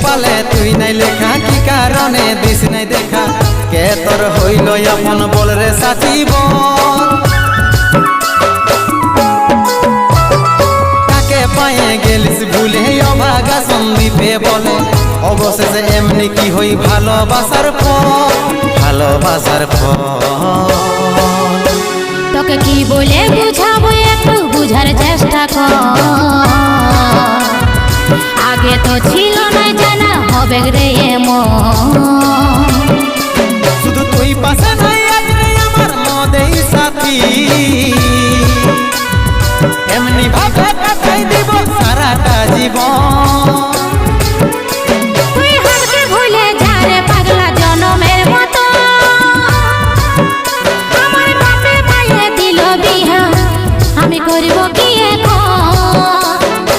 কপালে তুই নাই লেখা কি কারণে দিস নাই দেখা কে তোর হইল আপন বল রে সাথী বল কাকে পায়ে গেলিস ভুলে অভাগা সন্দীপে বলে অবশেষে এমনি কি হই ভালোবাসার ফল তোকে কি বলে বুঝাবো একটু বুঝার চেষ্টা কর আগে তো ছিল না জানা হবে রে এমন শুধু তুই পাশে নাই আজ রে আমার মদেই সাথী এমনি ভাবে কাটাই দিব